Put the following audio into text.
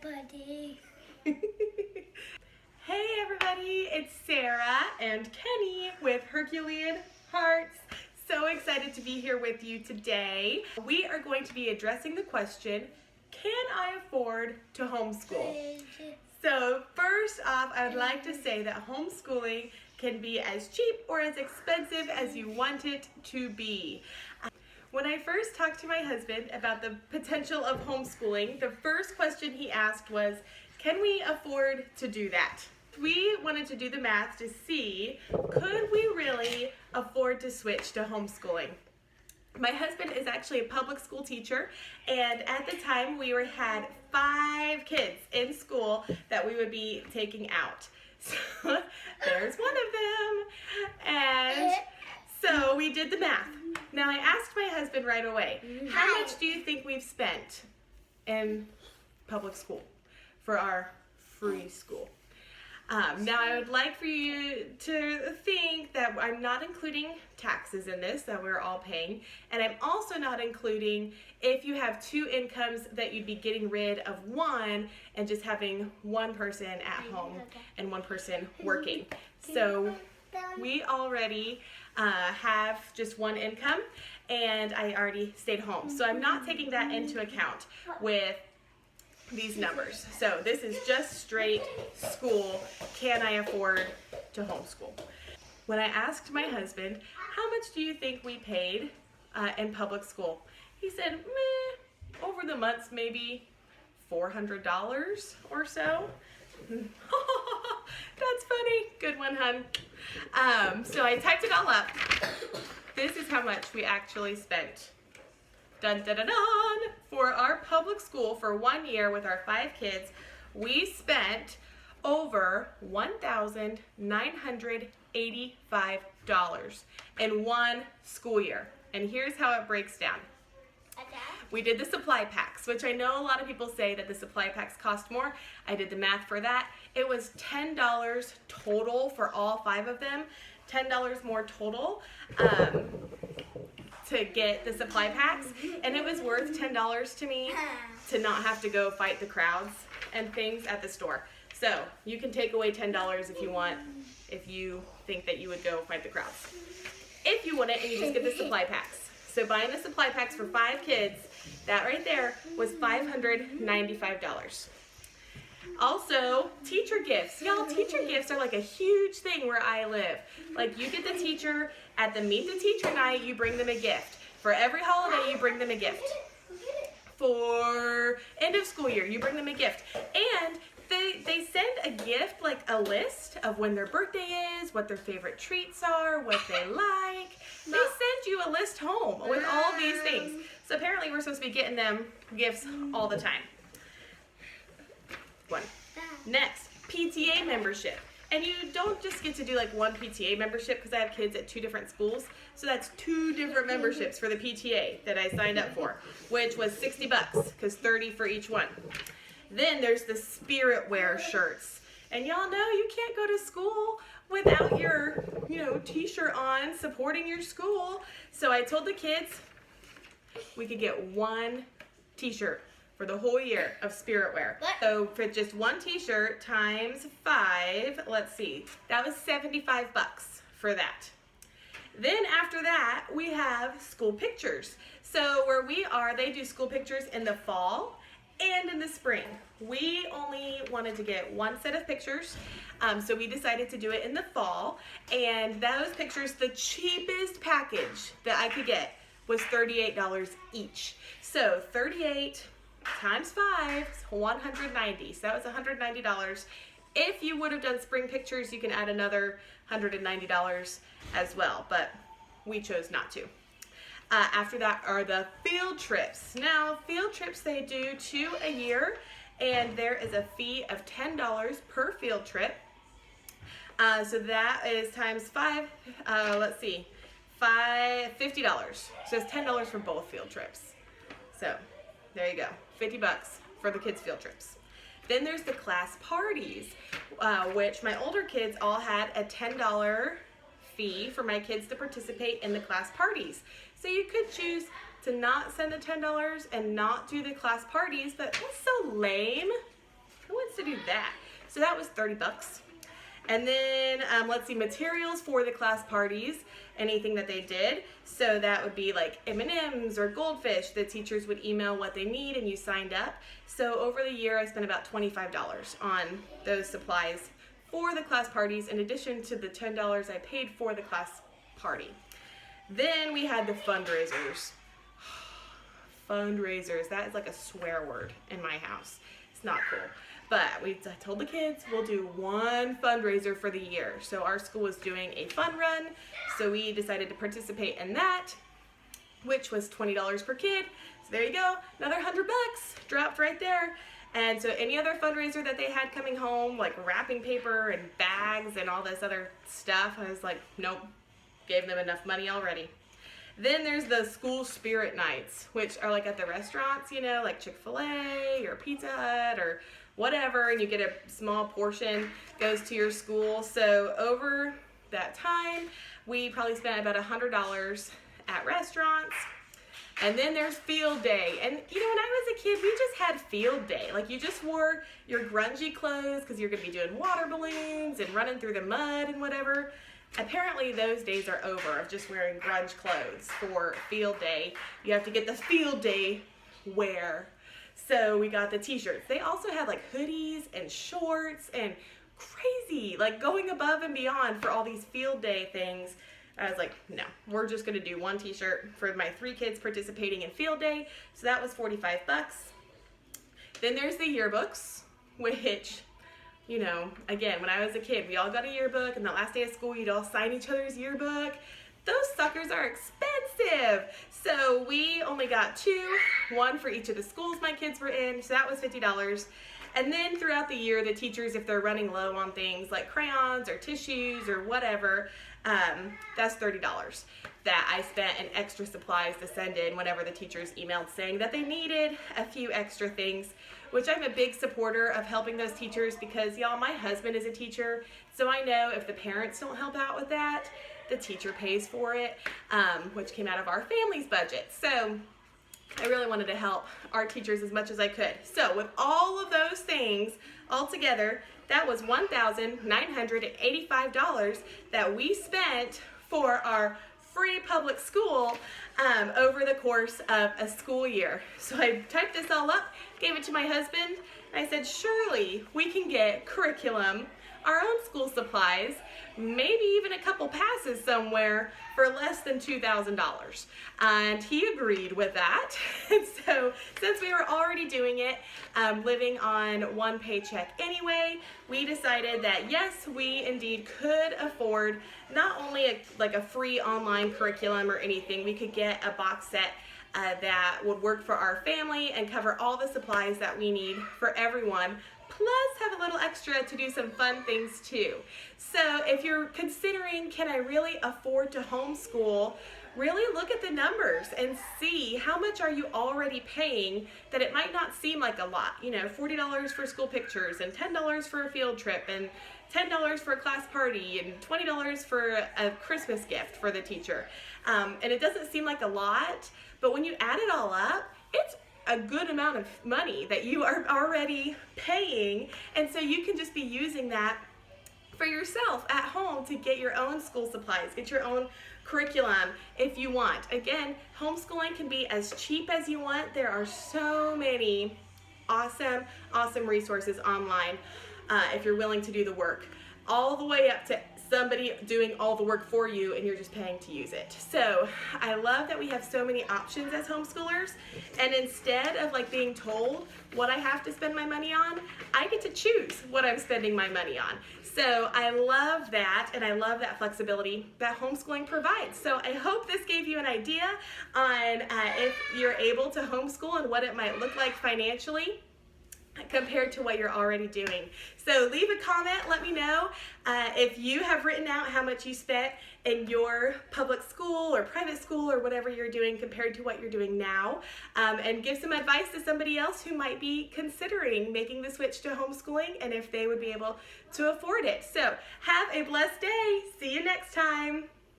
Buddy. Hey everybody, it's Sarah and Kenny with Herculean Hearts. So excited to be here with you today. We are going to be addressing the question, can I afford to homeschool? So first off, I would like to say that homeschooling can be as cheap or as expensive as you want it to be. When I first talked to my husband about the potential of homeschooling, the first question he asked was, can we afford to do that? We wanted to do the math to see, could we really afford to switch to homeschooling? My husband is actually a public school teacher, and at the time we had 5 kids in school that we would be taking out. So there's one of them, and so we did the math. Now I asked my husband right away, how much do you think we've spent in public school for our free school? Now I would like for you to think that I'm not including taxes in this that we're all paying, and I'm also not including if you have 2 incomes that you'd be getting rid of one and just having one person at home and one person working. So we already have just one income, and I already stayed home. So I'm not taking that into account with these numbers. So this is just straight school. Can I afford to homeschool? When I asked my husband, how much do you think we paid in public school? He said, meh, over the months, maybe $400 or so. That's funny. Good one, hun. So I typed it all up. This is how much we actually spent. Dun, dun, dun, dun. For our public school for 1 year with our 5 kids, we spent over $1,985 in one school year. And here's how it breaks down. We did the supply packs, which I know a lot of people say that the supply packs cost more. I did the math for that. It was $10 total for all 5 of them, $10 more total to get the supply packs, and it was worth $10 to me to not have to go fight the crowds and things at the store. So you can take away $10 if you want, if you think that you would go fight the crowds. If you wouldn't, and you just get the supply packs. So buying the supply packs for 5 kids, that right there was $595. Also, teacher gifts. Y'all, teacher gifts are like a huge thing where I live. Like, you get the teacher, at the meet the teacher night, you bring them a gift. For every holiday, you bring them a gift. For end of school year, you bring them a gift. And they send a gift, like a list of when their birthday is, what their favorite treats are, what they like. They send you a list home with all of these things. So apparently we're supposed to be getting them gifts all the time. One. Next, PTA membership. And you don't just get to do like one PTA membership, because I have kids at 2 different schools. So that's 2 different memberships for the PTA that I signed up for, which was $60 because 30 for each one. Then there's the spirit wear shirts. And y'all know you can't go to school without your, t-shirt on supporting your school. So I told the kids we could get 1 t-shirt for the whole year of spirit wear. So for just 1 t-shirt times 5, let's see, that was $75 for that. Then after that, we have school pictures. So where we are, they do school pictures in the fall and in the spring. We only wanted to get 1 set of pictures, so we decided to do it in the fall. And those pictures, the cheapest package that I could get was $38 each. So 38 times 5 is $190. So that was $190. If you would have done spring pictures, you can add another $190 as well, but we chose not to. After that are the field trips. Now, field trips, they do 2 a year, and there is a fee of $10 per field trip. So that is times 5, let's see, $50. So it's $10 for both field trips. So there you go, $50 for the kids' field trips. Then there's the class parties, which my older kids all had a $10 fee for my kids to participate in the class parties. So you could choose to not send the $10 and not do the class parties, but that's so lame. do that. So that was 30 bucks. And then, let's see, materials for the class parties, anything that they did. So that would be like M&Ms or Goldfish. The teachers would email what they need and you signed up. So over the year, I spent about $25 on those supplies for the class parties, in addition to the $10 I paid for the class party. Then we had the fundraisers. Fundraisers, that is like a swear word in my house. It's not cool. But I told the kids we'll do one fundraiser for the year. So our school was doing a fun run, so we decided to participate in that, which was $20 per kid. So there you go, another $100 dropped right there. And so any other fundraiser that they had coming home, like wrapping paper and bags and all this other stuff, I was like, nope, gave them enough money already. Then there's the school spirit nights, which are like at the restaurants, you know, like Chick-fil-A or Pizza Hut or whatever, and you get a small portion goes to your school. So over that time, we probably spent about $100 at restaurants. And then there's field day. And you know, when I was a kid, we just had field day. Like you just wore your grungy clothes because you're gonna be doing water balloons and running through the mud and whatever. Apparently those days are over of just wearing grunge clothes for field day. You have to get the field day wear. So we got the t-shirts. They also had like hoodies and shorts and crazy, like going above and beyond for all these field day things. I was like, no, we're just gonna do one t-shirt for my 3 kids participating in field day. So that was 45 bucks. Then there's the yearbooks, which, you know, again, when I was a kid, we all got a yearbook, and the last day of school, you'd all sign each other's yearbook. Those suckers are expensive. So we only got 2, one for each of the schools my kids were in, so that was $50. And then throughout the year, the teachers, if they're running low on things like crayons or tissues or whatever, that's $30 that I spent in extra supplies to send in whenever the teachers emailed saying that they needed a few extra things, which I'm a big supporter of helping those teachers because, y'all, my husband is a teacher, so I know if the parents don't help out with that, the teacher pays for it, which came out of our family's budget. So I really wanted to help our teachers as much as I could. So with all of those things all together, that was $1,985 that we spent for our free public school over the course of a school year. So I typed this all up, gave it to my husband, and I said, surely we can get curriculum, our own school supplies, maybe even a couple passes somewhere for less than $2,000. And he agreed with that. And so since we were already doing it, living on one paycheck anyway, we decided that yes, we indeed could afford not only a free online curriculum or anything, we could get a box set that would work for our family and cover all the supplies that we need for everyone, plus have a little extra to do some fun things too. So if you're considering, can I really afford to homeschool, really look at the numbers and see how much are you already paying, that it might not seem like a lot. You know, $40 for school pictures and $10 for a field trip and $10 for a class party and $20 for a Christmas gift for the teacher. And it doesn't seem like a lot, but when you add it all up, it's a good amount of money that you are already paying, and so you can just be using that for yourself at home to get your own school supplies, get your own curriculum if you want. Again, homeschooling can be as cheap as you want. There are so many awesome resources online if you're willing to do the work, all the way up to somebody doing all the work for you and you're just paying to use it. So I love that we have so many options as homeschoolers, and instead of like being told what I have to spend my money on, I get to choose what I'm spending my money on. So I love that, and I love that flexibility that homeschooling provides. So I hope this gave you an idea on if you're able to homeschool and what it might look like financially compared to what you're already doing. So leave a comment, let me know if you have written out how much you spent in your public school or private school or whatever you're doing compared to what you're doing now, and give some advice to somebody else who might be considering making the switch to homeschooling and if they would be able to afford it. So have a blessed day. See you next time.